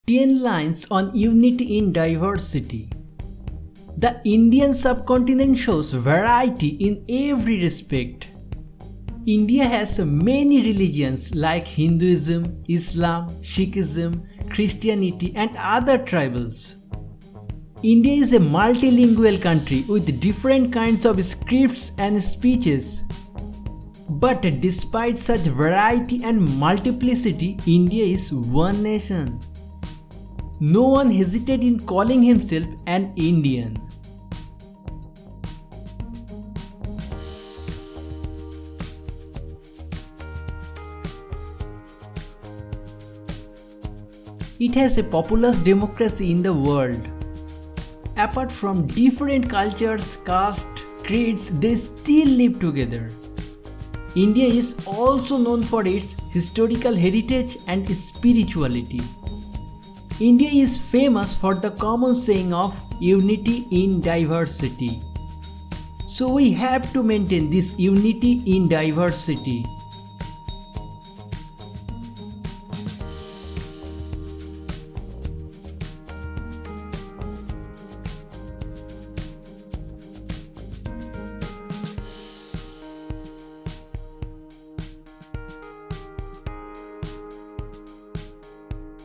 10 lines on unity in diversity. The Indian subcontinent shows variety in every respect. India has many religions like Hinduism, Islam, Sikhism, Christianity, and other tribals. India is a multilingual country with different kinds of scripts and speeches. But despite such variety and multiplicity, India is one nation. No one hesitated in calling himself an Indian. It has a populous democracy in the world. Apart from different cultures, castes, creeds, they still live together. India is also known for its historical heritage and spirituality. India is famous for the common saying of unity in diversity. So we have to maintain this unity in diversity.